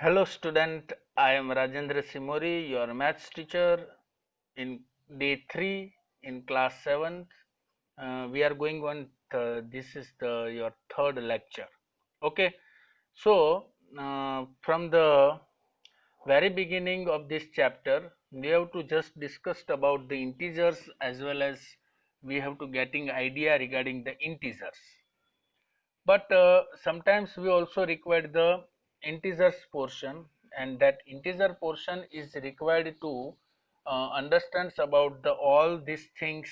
Hello student, I am Rajendra Simori, your maths teacher in day 3 in class 7th. We are going on, this is your third lecture. Okay, so from the very beginning of this chapter, we have to just discussed about the integers as well as we have to getting idea regarding the integers. But sometimes we also require the integers portion, and that integer portion is required to understand about the all these things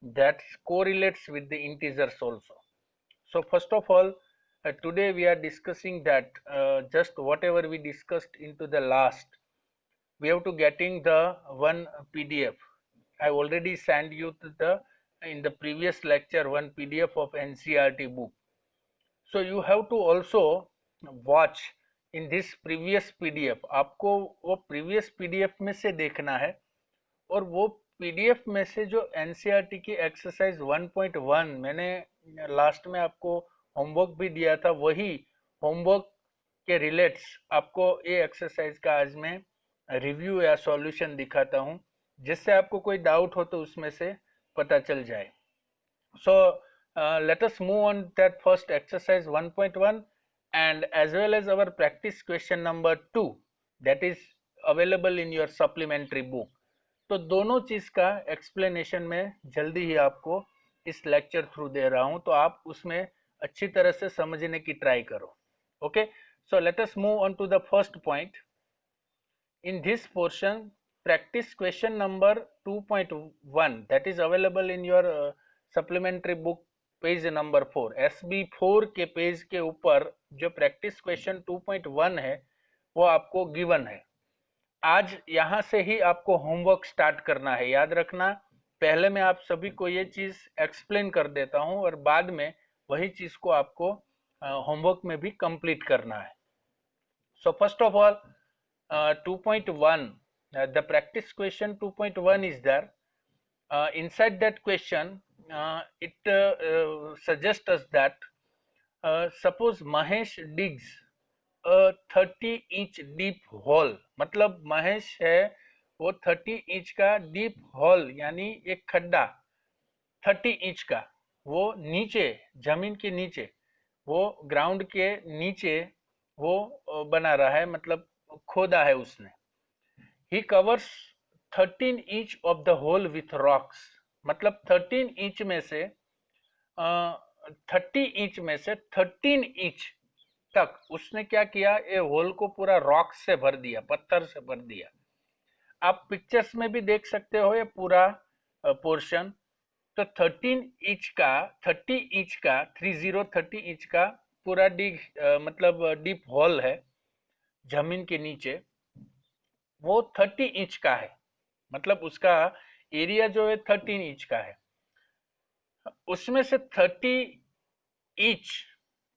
that correlates with the integers also. So first of all, today we are discussing that just whatever we discussed into the last, we have to getting the one PDF. I already sent you to the in the previous lecture one PDF of NCERT book. So you have to also watch in this previous PDF. आपको वो previous PDF में से देखना है और वो PDF में से जो NCERT की एक्सरसाइज 1.1 मैंने लास्ट में आपको होमवर्क भी दिया था, वही होमवर्क के रिलेट्स आपको ये एक्सरसाइज का आज मैं रिव्यू या सॉल्यूशन दिखाता हूँ, जिससे आपको कोई डाउट हो तो उसमें से पता चल जाए. So let us move on that first exercise 1.1 and as well as our practice question number 2 that is available in your supplementary book. तो दोनों चीज का एक्सप्लेनेशन में जल्दी ही आपको इस लेक्चर थ्रू दे रहा हूं, तो आप उसमें अच्छी तरह से समझने की ट्राई करो. Okay, so let us move on to the first point. In this portion, practice question number 2.1 that is available in your supplementary book page number 4 SB4 के पेज के ऊपर जो प्रैक्टिस क्वेश्चन 2.1 है वो आपको गिवन है. आज यहाँ से ही आपको होमवर्क स्टार्ट करना है. याद रखना, पहले मैं आप सभी को ये चीज एक्सप्लेन कर देता हूँ और बाद में वही चीज को आपको होमवर्क में भी कंप्लीट करना है. So first of all 2.1, the practice question 2.1 is there. Inside that question, it suggests us that suppose Mahesh digs a 30 inch deep hole. मतलब महेश है वो 30 इंच का डीप हॉल यानी एक खड्डा 30 इंच का, वो नीचे जमीन के नीचे, वो ग्राउंड के नीचे वो बना रहा है, मतलब खोदा है उसने. ही covers 13 inch of the hole with rocks. मतलब 13 इंच में से 30 इंच में से 13 इंच तक उसने क्या किया, ये होल को पूरा रॉक से भर दिया, पत्थर से भर दिया. आप पिक्चर्स में भी देख सकते हो ये पूरा पोर्शन. तो 13 इंच का 30 इंच का 30 इंच का पूरा मतलब डीप हॉल है जमीन के नीचे, वो 30 इंच का है. मतलब उसका एरिया जो है 13 इंच का है. उसमें से 30 इंच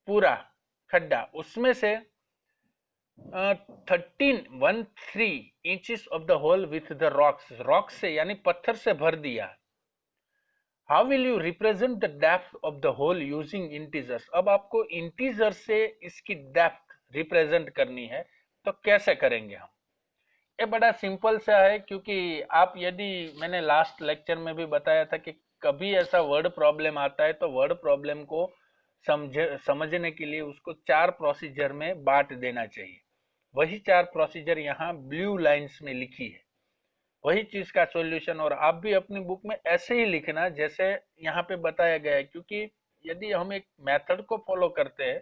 पूरा खड्डा, उसमें से 13 inches of the hole with the rocks से यानी पत्थर से भर दिया. How will you represent the depth of the hole using integers. अब आपको इंटीजर से इसकी डेप्थ रिप्रेजेंट करनी है, तो कैसे करेंगे हम. ये बड़ा सिंपल सा है, क्योंकि आप यदि मैंने लास्ट लेक्चर में भी बताया था कि कभी ऐसा वर्ड प्रॉब्लम आता है तो वर्ड प्रॉब्लम को समझने के लिए उसको 4 प्रोसीजर में बांट देना चाहिए. वही 4 प्रोसीजर यहाँ ब्लू लाइंस में लिखी है, वही चीज का सॉल्यूशन. और आप भी अपनी बुक में ऐसे ही लिखना जैसे यहाँ पे बताया गया है, क्योंकि यदि हम एक मेथड को फॉलो करते हैं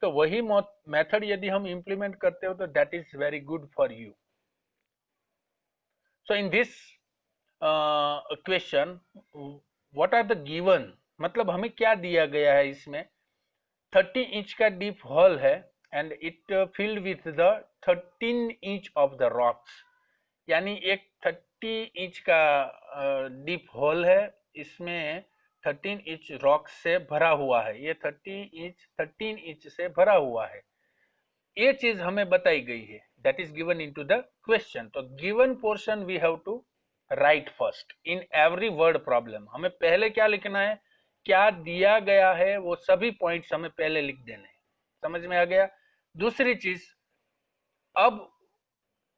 तो वही मेथड यदि हम इम्प्लीमेंट करते हो तो that is very good for you. So in this question, what are the given, मतलब हमें क्या दिया गया है इसमें. 30 इंच का डीप हॉल है and it filled with the 13 inch of the rocks. यानी एक 30 इंच का डीप हॉल है, इसमें 13 इंच रॉक से भरा हुआ है. ये 13 इंच से भरा हुआ है, ये चीज हमें बताई गई है. That is given into the question. तो given portion we have to write first in every word problem. हमें पहले क्या लिखना है, क्या दिया गया है वो सभी पॉइंट्स हमें पहले लिख देने हैं. समझ में आ गया. दूसरी चीज, अब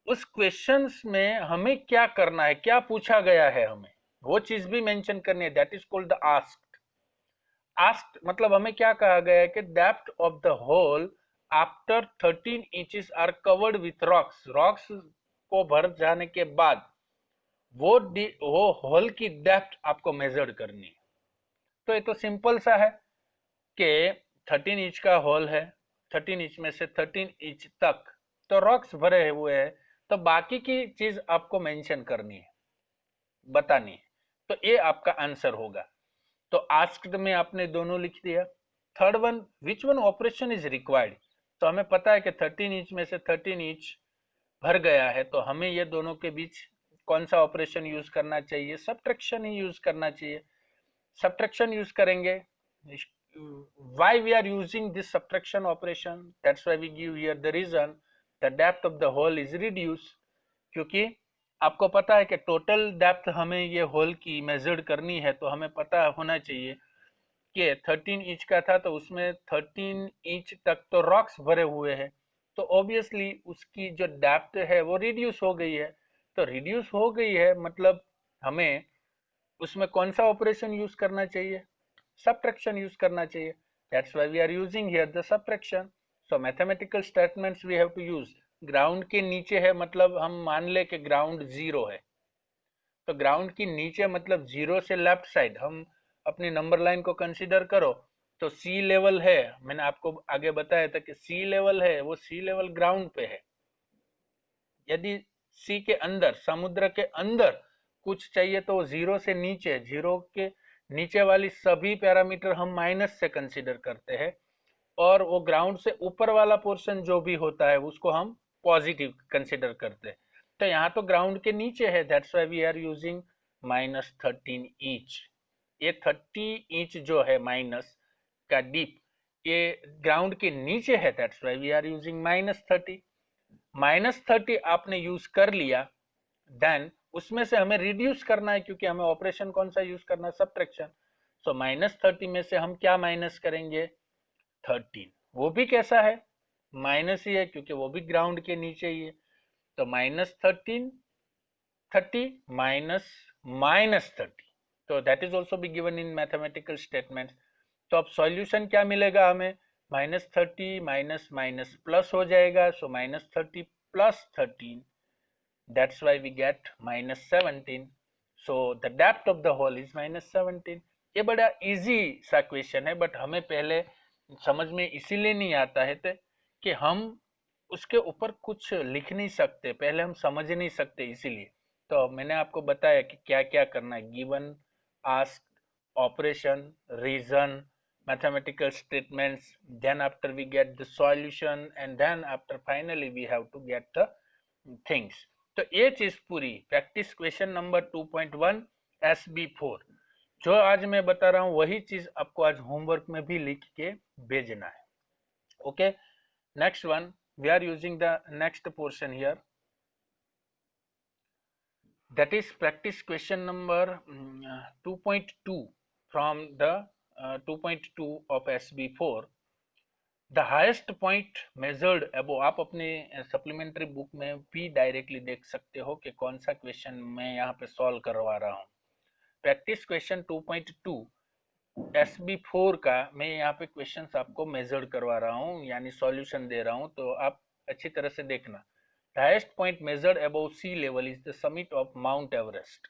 उस क्वेश्चंस में हमें क्या करना है, क्या पूछा गया है, हमें वो चीज भी मेंशन करनी है। That is called the asked. Asked मतलब हमें क्या कहा गया है कि depth of the hole after 13 inches are covered with rocks. Rocks को भर जाने के बाद वो होल की डेप्थ आपको मेजर करनी है। तो ये तो सिंपल सा है कि 13 इंच का होल है, 13 इंच में से 13 इंच तक तो रॉक्स भरे हुए हैं, तो बाकी की चीज आपको मेंशन करनी है, बतानी है। तो ये आपका आंसर होगा। तो आस्क्ड में आपने दोनों लिख दिया। Third one, which one operation is required. तो हमें पता है कि 13 इंच में से 13 इंच भर गया है, तो हमें ये दोनों के बीच कौन सा ऑपरेशन यूज करना चाहिए, सब्ट्रैक्शन ही यूज करना चाहिए। सब्ट्रैक्शन यूज करेंगे। why we are using this subtraction operation, that's why we give here the reason, the depth of the hole is reduced। क्योंकि आपको पता है कि टोटल डेप्थ हमें ये होल की मेजर्ड करनी है, तो हमें पता होना चाहिए कि 13 इंच का था, तो उसमें 13 इंच तक तो रॉक्स भरे हुए हैं, तो ऑब्वियसली उसकी जो डेप्थ है वो रिड्यूस हो गई है। तो रिड्यूस हो गई है मतलब हमें उसमें कौन सा ऑपरेशन यूज करना चाहिए, सब्ट्रैक्शन यूज करना चाहिए। That's why we are using here the subtraction. So mathematical statements we have to use. Ground के नीचे है मतलब हम मान ले कि ग्राउंड जीरो है, तो ग्राउंड की नीचे मतलब जीरो से लेफ्ट साइड हम अपनी नंबर लाइन को कंसीडर करो, तो सी लेवल है। मैंने आपको आगे बताया था कि सी लेवल है, वो सी लेवल ग्राउंड पे है। यदि सी के अंदर, समुद्र के अंदर कुछ चाहिए तो जीरो से नीचे, जीरो के नीचे वाली सभी पैरामीटर हम माइनस से कंसीडर करते हैं, और वो ग्राउंड से ऊपर वाला पोर्शन जो भी होता है उसको हम पॉजिटिव कंसीडर करते हैं। तो यहाँ तो ग्राउंड के नीचे है, that's why we are using -13 inch. ये 30 इंच जो है माइनस का डीप, ये ग्राउंड के नीचे है, that's why we are using -30। -30 आपने यूज कर लिया, देन उसमें से हमें रिड्यूस करना है, क्योंकि हमें ऑपरेशन कौन सा यूज करना है, सब्ट्रैक्शन। सो -30 में से हम क्या माइनस करेंगे, 13। वो भी कैसा है, माइनस ही है, क्योंकि वो भी ग्राउंड के नीचे ही है। तो -13, 30 माइनस -30, तो that is also be given in mathematical statement. तो अब सॉल्यूशन क्या मिलेगा हमें, -30 माइनस माइनस प्लस हो जाएगा, सो -30 plus 13, that's why we get -17। so the depth of the hole is -17। ये बड़ा इजी सा क्वेश्चन है, बट हमें पहले समझ में इसीलिए नहीं आता है कि हम उसके ऊपर कुछ लिख नहीं सकते, पहले हम समझ नहीं सकते, इसीलिए। तो मैंने आपको बताया कि क्या क्या करना है, given, ask, operation, reason, mathematical statements, then after we get the solution, and then after finally we have to get the things। तो ये चीज पूरी प्रैक्टिस क्वेश्चन नंबर 2.1 SB4 जो आज मैं बता रहा हूं, वही चीज आपको आज होमवर्क में भी लिख के भेजना है। Okay, next one, we are using the next portion here, that is practice question number 2.2 from the 2.2 of SB4। The highest point measured above, आप अपने सप्लीमेंट्री बुक में भी डायरेक्टली देख सकते हो कि कौन सा क्वेश्चन मैं यहाँ पे सॉल्व करवा रहा हूँ। प्रैक्टिस क्वेश्चन 2.2 SB4 का मैं यहाँ पे क्वेश्चंस आपको मेजर्ड करवा रहा हूँ, यानी सॉल्यूशन दे रहा हूँ, तो आप अच्छी तरह से देखना। The highest point measured above sea level is the summit of Mount Everest.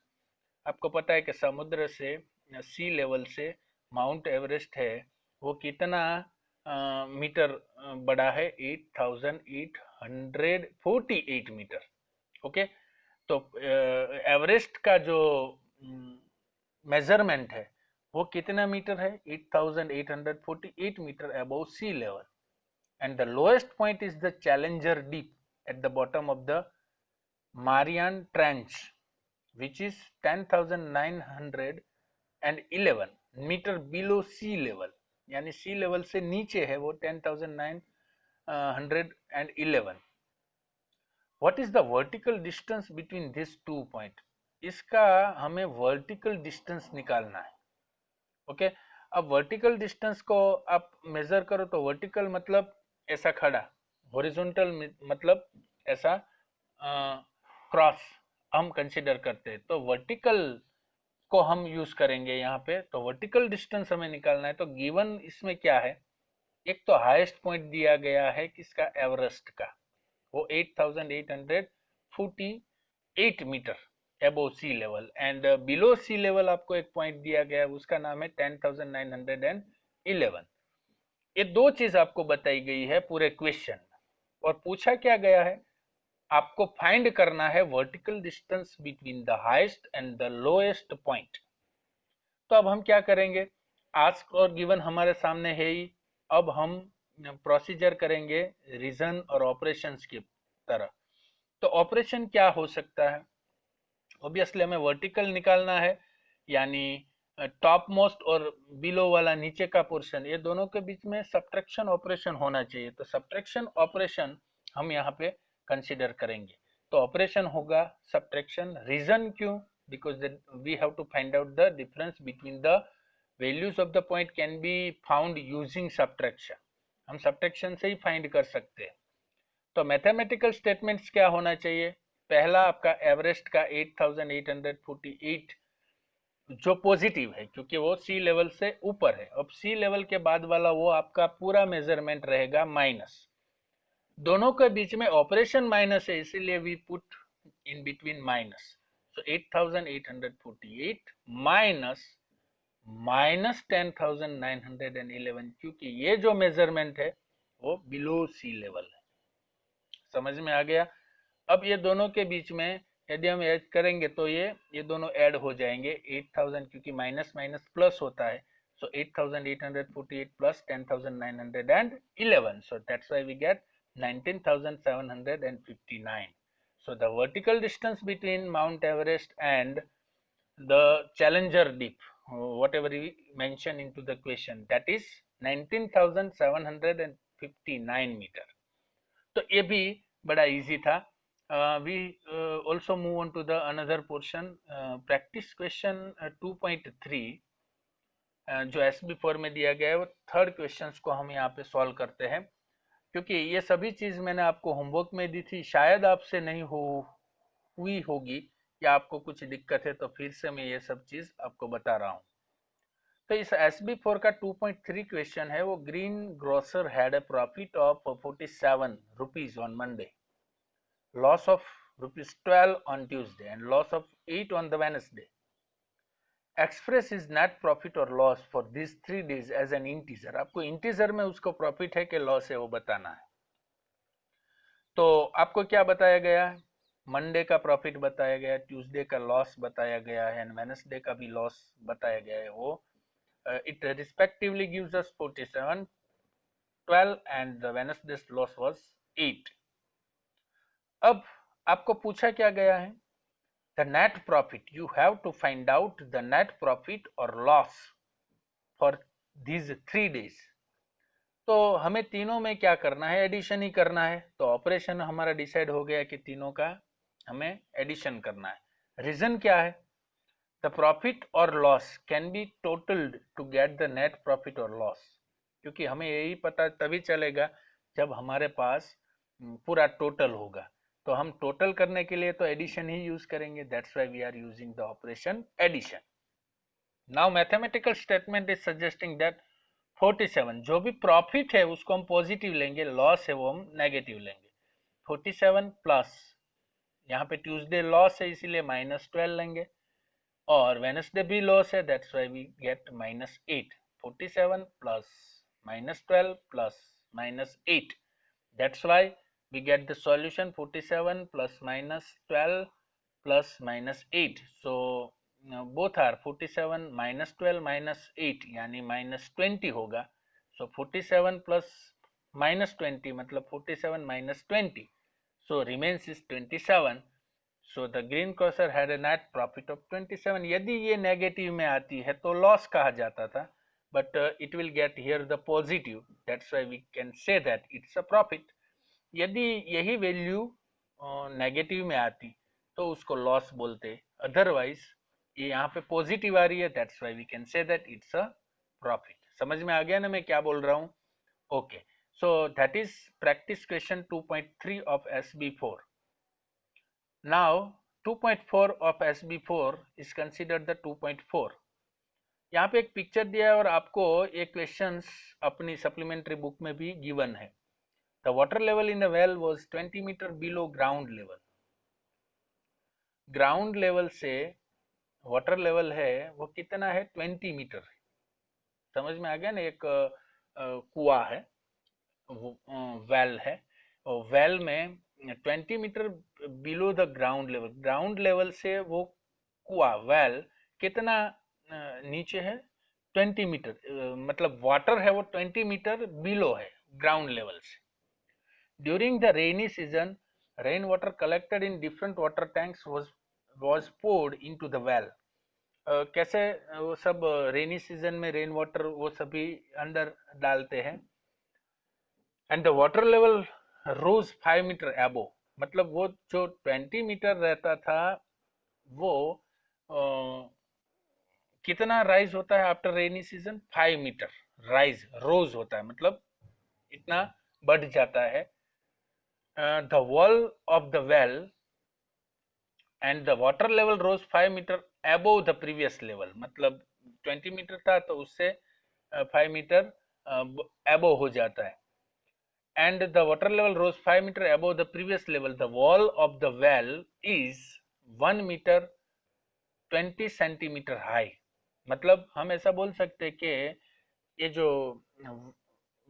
आपको पता है कि समुद्र से, सी लेवल से माउंट एवरेस्ट है वो कितना मीटर बड़ा है, 8848 मीटर। ओके, तो एवरेस्ट का जो मेजरमेंट है वो कितना मीटर है, 8848 metre above sea level. And the lowest point is the Challenger Deep at the bottom of the Mariana Trench which is 10,911 metre below sea level, यानी सी लेवल से नीचे है वो 10,911। What is the vertical distance between this two point, इसका हमें vertical distance निकालना है। Okay, अब वर्टिकल डिस्टेंस को आप मेजर करो तो वर्टिकल मतलब ऐसा खड़ा, हॉरिजॉन्टल मतलब ऐसा क्रॉस हम कंसिडर करते हैं। तो वर्टिकल को हम यूज करेंगे यहाँ पे। तो वर्टिकल डिस्टेंस हमें निकालना है। तो गिवन इसमें क्या है, एक तो हाईएस्ट पॉइंट दिया गया है किसका, एवरेस्ट का, वो 8848 metre above sea level, and below sea level आपको एक पॉइंट दिया गया है, उसका नाम है 10,911। ये दो चीज आपको बताई गई है पूरे क्वेश्चन में। और पूछा क्या गया है, आपको फाइंड करना है vertical distance between the highest and the lowest point. तो अब हम क्या करेंगे, आस्क और गिवन हमारे सामने है ही। अब हम प्रोसीजर करेंगे रीजन और ऑपरेशंस की तरह। तो ऑपरेशन क्या हो सकता है, ऑब्वियसली हमें वर्टिकल निकालना है, यानी टॉप मोस्ट और बिलो वाला नीचे का पोर्शन, ये दोनों के बीच में सब्ट्रैक्शन ऑपरेशन होना चाहिए। तो सब्ट्रैक्शन ऑपरेशन हम यहाँ पे कंसीडर करेंगे। तो ऑपरेशन होगा सब्ट्रैक्शन। रीजन क्यों, because we have to find out the difference between the values of the point can be found using subtraction, हम सब्ट्रैक्शन से ही फाइंड कर सकते हैं। तो मैथमेटिकल स्टेटमेंट्स क्या होना चाहिए, पहला आपका एवरेस्ट का 8848 जो पॉजिटिव है क्योंकि वो सी लेवल से ऊपर है। अब सी लेवल के बाद वाला वो आपका पूरा मेजरमेंट रहेगा माइनस, दोनों के बीच में ऑपरेशन माइनस है इसीलिए we put in between minus. So 8848 minus 10,911, क्योंकि ये जो मेजरमेंट है वो बिलो सी लेवल है। समझ में आ गया। अब ये दोनों के बीच में यदि हम ऐड करेंगे तो ये दोनों ऐड हो जाएंगे 8000, क्योंकि माइनस माइनस प्लस होता है। सो 8848 plus 10,911, so that's why we get 19,759. So the vertical distance between Mount Everest and the Challenger Deep, whatever we mention into the question, that is 19,759 meter. तो ये भी बड़ा इजी था। We also move on to the another portion, practice question 2.3 जो SB4 में दिया गया है, वो थर्ड क्वेश्चंस को हम यहाँ पे सॉल्व करते हैं। क्योंकि ये सभी चीज मैंने आपको होमवर्क में दी थी, शायद आपसे नहीं हुई होगी या आपको कुछ दिक्कत है, तो फिर से मैं ये सब चीज आपको बता रहा हूँ। तो इस SB4 का 2.3 क्वेश्चन है, वो green grocer had a profit of 47 rupees on Monday, loss of ₹12 on Tuesday and loss of 8 on the Wednesday. Express his net profit or loss for these 3 days as an integer. आपको integer में उसको profit है कि loss है वो बताना है। तो आपको क्या बताया गया है, मंडे का प्रॉफिट बताया गया है, ट्यूसडे का लॉस बताया गया है, एंड वेडनेसडे का भी लॉस बताया गया है। वो it respectively gives us 47, 12 and the Wednesday's loss was 8. अब आपको पूछा क्या गया है, the net profit, you have to find out the net profit or loss for these 3 days. तो हमें तीनों में क्या करना है, एडिशन ही करना है। तो ऑपरेशन हमारा डिसाइड हो गया कि तीनों का हमें एडिशन करना है। रीजन क्या है, द प्रॉफिट और loss can be totalled to get the net profit और लॉस, क्योंकि हमें यही पता तभी चलेगा जब हमारे पास पूरा टोटल होगा। तो हम टोटल करने के लिए तो एडिशन ही यूज करेंगे, that's why we are using the operation addition. Now mathematical statement is suggesting that 47 जो भी प्रॉफिट है उसको हम पॉजिटिव लेंगे, लॉस है वो हम नेगेटिव लेंगे। 47 प्लस, यहाँ पे ट्यूसडे लॉस है इसीलिए -12 लेंगे, और वेडनेसडे भी लॉस है, that's why we get -8। 47 plus -12 plus -8, that's why we get the solution 47 plus -12 plus -8. So both are 47 -12 -8 यानी -20 होगा। So 47 plus -20 मतलब 47 -20, so remains is 27. So the green crosser had a net profit of 27. यदि ये negative में आती है तो loss कहा जाता था, but it will get here the positive, that's why we can say that it's a profit. यदि यही वैल्यू नेगेटिव में आती तो उसको लॉस बोलते, अदरवाइज ये यहाँ पे पॉजिटिव आ रही है, that's why we can say that it's a profit. समझ में आ गया ना मैं क्या बोल रहा हूँ? Okay, So that is practice question 2.3 of SB4. Now 2.4 of SB4 is considered the 2.4. यहाँ पे एक पिक्चर दिया है और आपको ये क्वेश्चंस अपनी सप्लीमेंट्री बुक में भी गिवन है. The water level in the well was 20 metre below ground level. Ground level से वाटर लेवल है वो कितना है 20 मीटर. समझ में आ गया ना. एक कुआं है, वेल है, और वेल में 20 metre below the ground level. Ground level से वो कुआं वेल कितना नीचे है 20 मीटर. मतलब वाटर है वो 20 मीटर बिलो है ग्राउंड लेवल से. During the rainy season rain water collected in different water tanks was poured into the well. कैसे वो सब रेनी सीजन में रेन वाटर वो सभी अंदर डालते हैं. And the water level rose 5 metre above. मतलब वो जो 20 मीटर रहता था वो कितना राइज होता है after rainy season 5 metre rise रोज होता है. मतलब इतना बढ़ जाता है. The wall of the well and the water level rose 5 metre above the previous level. मतलब 20 मीटर था तो उससे 5 मीटर अबोव हो जाता है. and the water level rose 5 meter above the previous level. The wall of the well is 1 meter 20 centimeter high. मतलब हम ऐसा बोल सकते हैं कि ये जो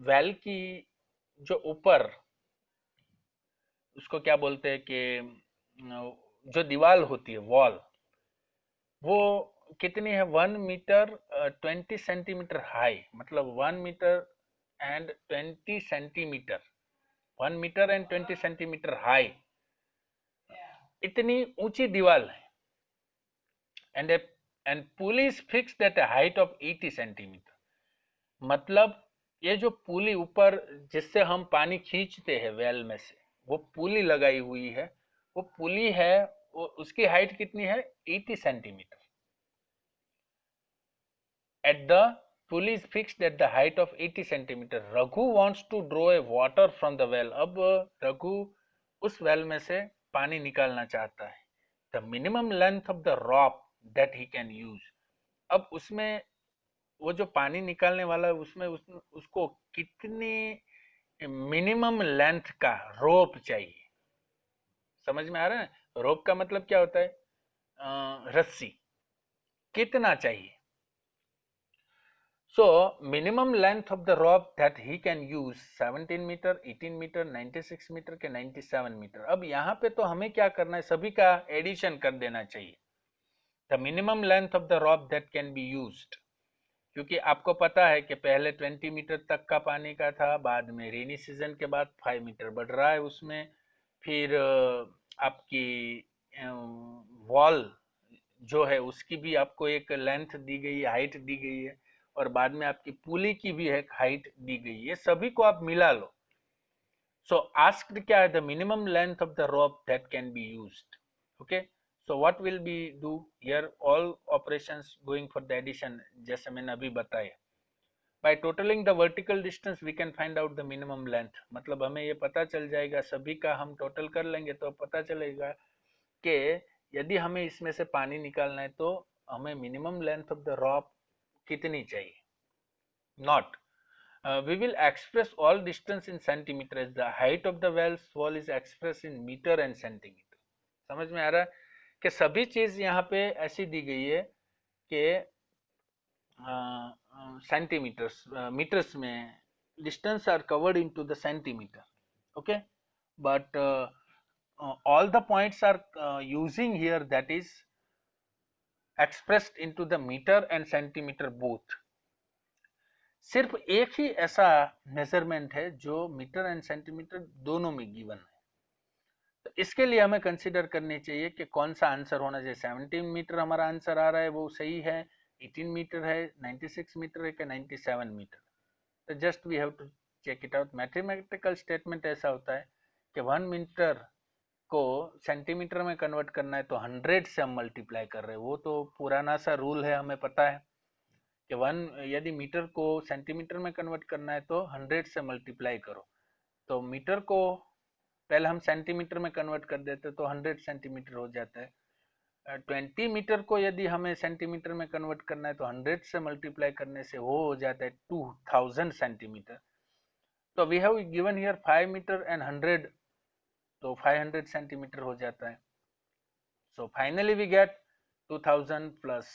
वेल की जो ऊपर उसको क्या बोलते हैं कि जो दीवार होती है वॉल वो कितनी है 1 मीटर 20 सेंटीमीटर हाई. मतलब 1 metre and 20 centimetre 1 metre and 20 centimetre high. इतनी ऊंची दीवार है. And pulley is fixed at a height of 80 centimetre. मतलब ये जो पुली ऊपर जिससे हम पानी खींचते हैं वेल में से वो पुली लगाई हुई है. वो पुली है वो उसकी हाइट कितनी है 80 centimetre. At the pulley is fixed at the height of 80 centimetre. Raghu wants to draw a water from the well. अब रघु उस वेल में से पानी निकालना चाहता है. The minimum length of the rope that he can use. अब उसमें वो जो पानी निकालने वाला है उसमें उसको कितनी मिनिमम लेंथ का रोप चाहिए. समझ में आ रहा है. रोप का मतलब क्या होता है रस्सी. कितना चाहिए. So minimum length of the rope that he can use 17 metre 18 metre 96 metre के 97 मीटर. अब यहाँ पे तो हमें क्या करना है सभी का एडिशन कर देना चाहिए. The minimum length of the rope that can be used. क्योंकि आपको पता है कि पहले 20 मीटर तक का पानी का था. बाद में रेनी सीजन के बाद 5 मीटर बढ़ रहा है उसमें. फिर आपकी वॉल जो है उसकी भी आपको एक लेंथ दी गई है हाइट दी गई है. और बाद में आपकी पुली की भी एक हाइट दी गई है. सभी को आप मिला लो. सो आस्क्ड क्या है the minimum length of the rope that can be used. Okay. So what will be do here all operations going for the addition जैसे मैंने अभी बताया. By totalling the vertical distance we can find out the minimum length. मतलब हमें ये पता चल जाएगा सभी का हम टोटल कर लेंगे तो पता चलेगा कि यदि हमें इसमें से पानी निकालना है तो हमें मिनिमम लेंथ ऑफ द रॉप कितनी चाहिए. Not we will express all distance in centimeter as the height of the wall is expressed in meter and centimeter. समझ में आ रहा है कि सभी चीज यहाँ पे ऐसी दी गई है कि सेंटीमीटर्स मीटर्स में distance are covered into the centimetre. Okay. But all the points are using here that is expressed into the meter and centimeter both. सिर्फ एक ही ऐसा मेजरमेंट है जो मीटर एंड सेंटीमीटर दोनों में गिवन है. तो इसके लिए हमें कंसीडर करनी चाहिए कि कौन सा आंसर होना चाहिए. 17 मीटर हमारा आंसर आ रहा है वो सही है. 18 मीटर है 96 मीटर है कि 97 मीटर. तो just we have to check it out. Mathematical statement ऐसा होता है कि 1 मीटर को सेंटीमीटर में कन्वर्ट करना है तो 100 से हम मल्टीप्लाई कर रहे हैं. वो तो पुराना सा रूल है हमें पता है कि यदि मीटर को सेंटीमीटर में कन्वर्ट करना है तो 100 से मल्टीप्लाई करो। तो मीटर को पहले हम सेंटीमीटर में कन्वर्ट कर देते तो 100 सेंटीमीटर हो जाता है। 20 मीटर को यदि हमें सेंटीमीटर में कन्वर्ट करना है तो 100 से मल्टीप्लाई करने से वो हो जाता है 2000 सेंटीमीटर। तो we have given here 5 metre and 100, तो 500 सेंटीमीटर हो जाता है। So finally we get 2000 plus,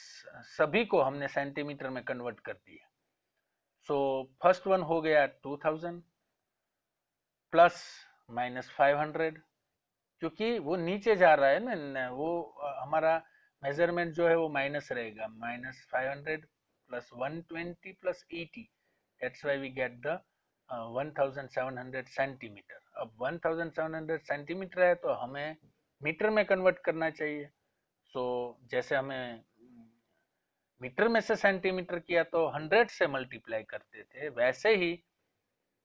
सभी को हमने सेंटीमीटर में कन्वर्ट कर दिया। सो फर्स्ट वन हो गया 2000 प्लस माइनस 500, क्योंकि वो नीचे जा रहा है ना, वो हमारा मेजरमेंट जो है वो माइनस रहेगा, minus 500 plus 120 plus 80, that's why we get the 1700 centimetre. अब 1700 सेंटीमीटर है तो हमें मीटर में कन्वर्ट करना चाहिए। सो जैसे हमें मीटर में से सेंटीमीटर किया तो 100 से मल्टीप्लाई करते थे, वैसे ही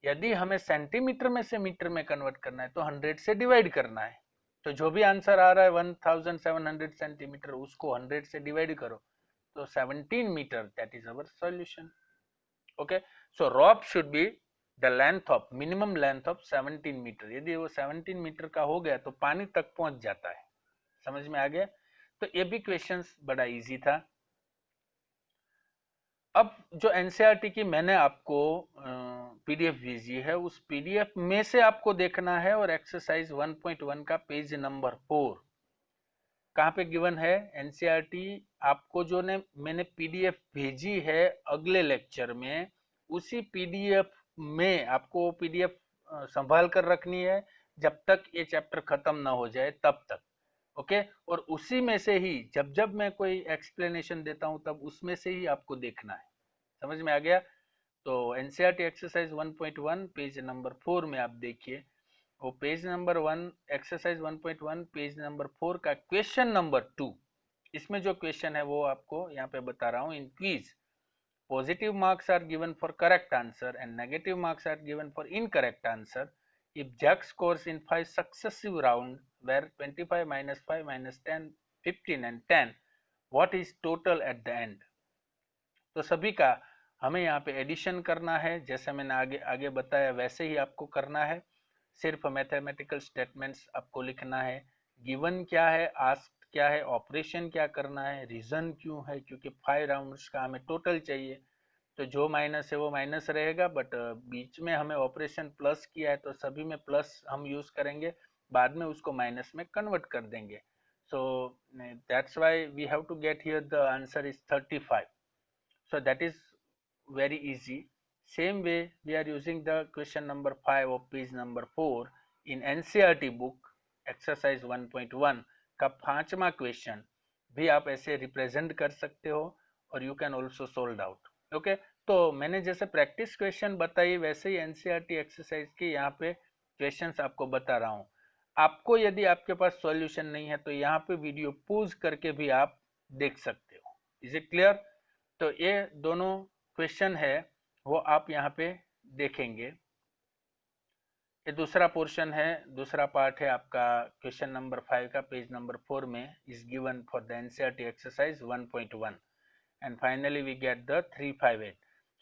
यदि हमें सेंटीमीटर में से मीटर में कन्वर्ट करना है तो 100 से डिवाइड करना है। तो जो भी आंसर आ रहा है 1700 सेंटीमीटर, उसको 100 से डिवाइड करो तो 17 metre, that is our solution. Okay, so rope should be the length of, minimum length of 17 metre. यदि वो 17 मीटर का हो गया तो पानी तक पहुंच जाता है। समझ में आ गया? तो ये भी क्वेश्चंस बड़ा इजी था। अब जो एनसीईआरटी की मैंने आपको पीडीएफ भेजी है, उस पीडीएफ में से आपको देखना है, और एक्सरसाइज 1.1 का पेज नंबर 4 कहाँ पे गिवन है। एनसीईआरटी आपको जो ने मैंने पीडीएफ भेजी है अगले लेक्चर में, उसी पीडीएफ में आपको पीडीएफ संभाल कर रखनी है जब तक ये चैप्टर खत्म ना हो जाए तब तक। ओके, और उसी में से ही जब जब मैं कोई एक्सप्लेनेशन देता हूं तब उसमें से ही आपको देखना है। समझ में आ गया? तो एनसीईआरटी एक्सरसाइज 1.1 पेज नंबर 4 में आप देखिए, वो page number 1 exercise 1.1 page number 4 का क्वेश्चन नंबर 2, इसमें जो क्वेश्चन है वो आपको यहाँ पे बता रहा हूँ। इन quiz positive marks are given for correct answer and negative marks are given for incorrect answer if judge scores in 5 successive round where 25 minus 5 minus 10 15 and 10, what is total at the end। तो सभी का हमें यहाँ पे addition करना है, जैसे मैंने आगे आगे बताया वैसे ही आपको करना है। सिर्फ मैथमेटिकल स्टेटमेंट्स आपको लिखना है, गिवन क्या है, आस्क्ड क्या है, ऑपरेशन क्या करना है, रीजन क्यों है, क्योंकि 5 राउंड्स का हमें टोटल चाहिए। तो जो माइनस है वो माइनस रहेगा, बट बीच में हमें ऑपरेशन प्लस किया है तो सभी में प्लस हम यूज करेंगे, बाद में उसको माइनस में कन्वर्ट कर देंगे। So that's why we have to get here the answer is 35। So that is very easy. Same way we are using the question number 5 of page number 4 in NCERT book exercise 1.1 का 5वां question भी आप ऐसे represent कर सकते हो, और you can also solve out. Okay, तो मैंने जैसे प्रैक्टिस क्वेश्चन बताई वैसे ही एनसीईआरटी एक्सरसाइज के यहाँ पे क्वेश्चंस आपको बता रहा हूँ। आपको यदि आपके पास सॉल्यूशन नहीं है तो यहाँ पे वीडियो पॉज करके भी आप देख सकते हो। Is it clear? तो ये दोनों क्वेश्चन है वो आप यहाँ पे देखेंगे। ये दूसरा पोर्शन है, दूसरा पार्ट है आपका क्वेश्चन नंबर 5 का पेज नंबर 4 में, is given for the NCERT exercise 1.1 and finally we get the 358।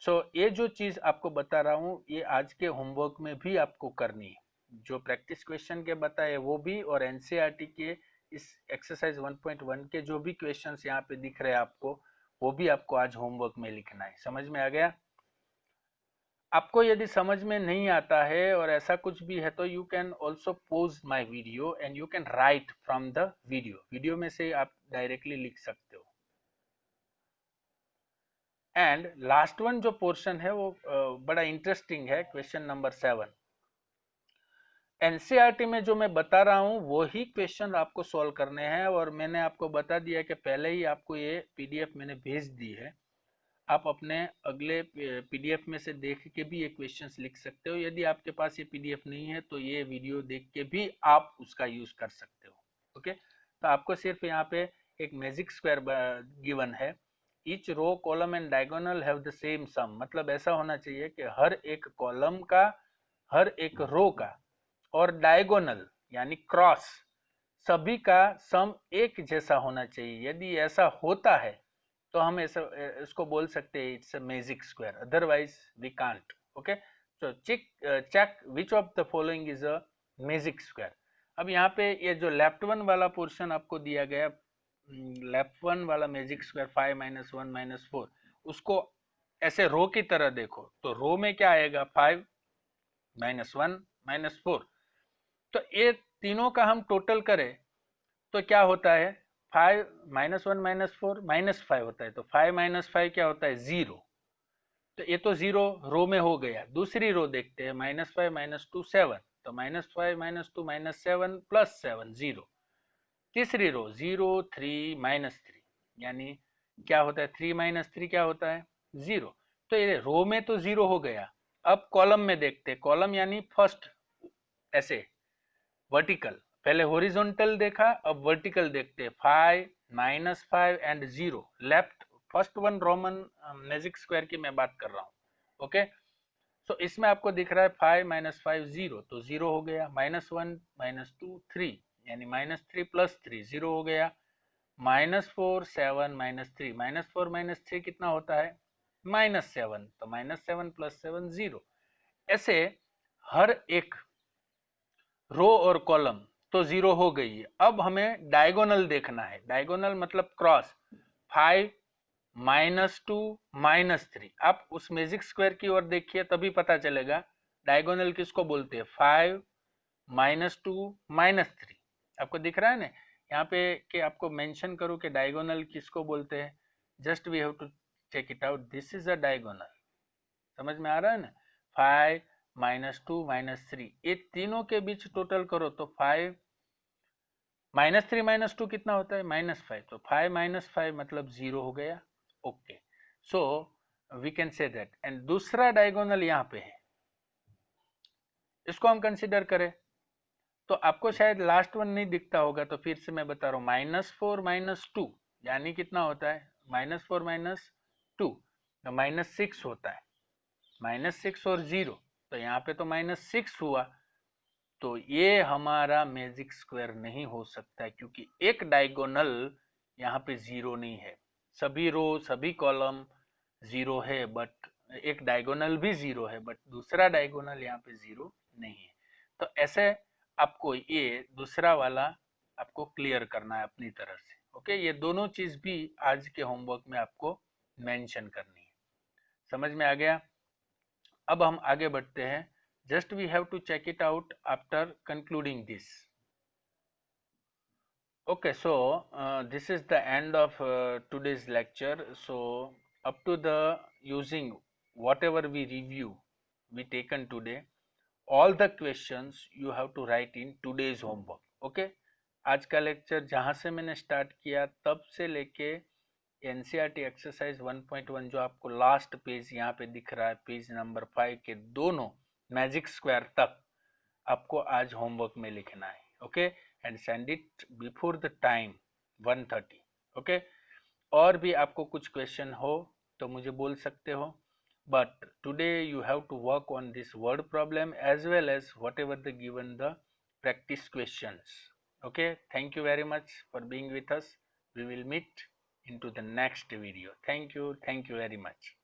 सो ये जो चीज आपको बता रहा हूँ ये आज के होमवर्क में भी आपको करनी है, जो प्रैक्टिस क्वेश्चन के बताए वो भी, और एनसीईआरटी के इस एक्सरसाइज 1.1 के जो भी क्वेश्चंस यहाँ पे दिख रहे हैं आपको, वो भी आपको आज होमवर्क में लिखना है। समझ में आ गया? आपको यदि समझ में नहीं आता है और ऐसा कुछ भी है तो you can also pause my video and you can write from the video में से आप डायरेक्टली लिख सकते हो। एंड लास्ट वन जो पोर्शन है वो बड़ा इंटरेस्टिंग है, क्वेश्चन नंबर 7। एनसीईआरटी में जो मैं बता रहा हूँ वही क्वेश्चन आपको सॉल्व करने हैं, और मैंने आपको बता दिया कि पहले ही आपको ये पीडीएफ मैंने भेज दी है, आप अपने अगले पीडीएफ में से देख के भी ये क्वेश्चंस लिख सकते हो। यदि आपके पास ये पीडीएफ नहीं है तो ये वीडियो देख के भी आप उसका यूज कर सकते हो। ओके, तो आपको सिर्फ यहाँ पे एक मैजिक स्क्वायर गिवन है, each row column and diagonal have the same sum, मतलब ऐसा होना चाहिए कि हर एक कॉलम का, हर एक रो का और डायगोनल यानी क्रॉस सभी का सम एक जैसा होना चाहिए। यदि ऐसा होता है तो हम ऐसा इसको बोल सकते हैं it's a magic square, otherwise we can't. Okay, so check which of the following is a magic square. अब यहाँ पे ये जो लेफ्ट वन वाला पोर्शन आपको दिया गया, लेफ्ट वन वाला मैजिक स्क्वायर 5 - 1 - 4, उसको ऐसे रो की तरह देखो तो रो में क्या आएगा 5 - 1 - 4. तो ये तीनों का हम टोटल करें तो क्या होता है 5 - 1 - 4 -5 होता है. तो 5 - 5 क्या होता है 0. तो ये तो 0 रो में हो गया. दूसरी रो देखते हैं -5 - 2 7. तो -5 - 2 -7 +7 0. तीसरी रो 0 3 -3, यानी क्या होता है 3 - 3 क्या होता है 0. तो ये रो में तो 0 हो गया. अब कॉलम में देखते हैं. कॉलम यानी फर्स्ट ऐसे वर्टिकल, पहले हॉरिजॉन्टल देखा, अब वर्टिकल देखते हैं. 5 - 5 and 0 left, first one Roman magic square की मैं बात कर रहा हूँ. ओके, सो इसमें आपको दिख रहा है 5 - 5 0, तो 0 हो गया. -1 -2 3, यानी -3 +3 0 हो गया. -4 7 -3, -4 -3 कितना होता है -7. तो -7 +7 0. ऐसे हर एक रो और कॉलम तो 0 हो गई है. अब हमें डायगोनल देखना है. डायगोनल मतलब क्रॉस. 5 -2 -3, आप उस मैजिक स्क्वायर की ओर देखिए तभी पता चलेगा डायगोनल किसको बोलते हैं. 5 -2 -3 आपको दिख रहा है ना यहाँ पे कि आपको मेंशन करूँ कि डायगोनल किसको बोलते हैं. Just we have to check it out. This is a diagonal. समझ में आ रहा है ना. 5 -2 -3, ये तीनों के बीच टोटल करो तो 5 -3 -2 कितना होता है -5. तो 5 - 5 मतलब 0 हो गया. Okay, so we can say that. And दूसरा डायगोनल यहाँ पे है, इसको हम कंसिडर करें तो आपको शायद लास्ट वन नहीं दिखता होगा, तो फिर से मैं बता रहा हूँ. -4 -2 यानी कितना होता है -4 -2, तो -6 होता है. -6 और 0, तो यहाँ पे तो -6 हुआ. तो ये हमारा मैजिक स्क्वायर नहीं हो सकता क्योंकि एक डायगोनल यहाँ पे 0 नहीं है. सभी रो सभी कॉलम 0 है, बट एक डायगोनल भी 0 है, बट दूसरा डायगोनल यहाँ पे 0 नहीं है. तो ऐसे आपको ये दूसरा वाला आपको क्लियर करना है अपनी तरफ से. ओके, ये दोनों चीज भी आज के होमवर्क में आपको मेंशन करनी है. समझ में आ गया. अब हम आगे बढ़ते हैं. Just we have to check it out after concluding this. Okay, so this is the end of today's lecture. So up to the using whatever we review we taken today, all the questions you have to write in today's homework. Okay, आज का lecture जहाँ से मैंने start किया तब से लेके NCERT exercise 1.1 जो आपको लास्ट पेज यहाँ पे दिख रहा है, पेज नंबर 5 के दोनों मैजिक स्क्वायर तक आपको आज होमवर्क में लिखना है. Okay, and send it before the time 1:30. Okay, और भी आपको कुछ क्वेश्चन हो तो मुझे बोल सकते हो, but today you have to work on this word problem as well as whatever the given the practice questions. Okay, thank you very much for being with us. We will meet into the next video. Thank you very much.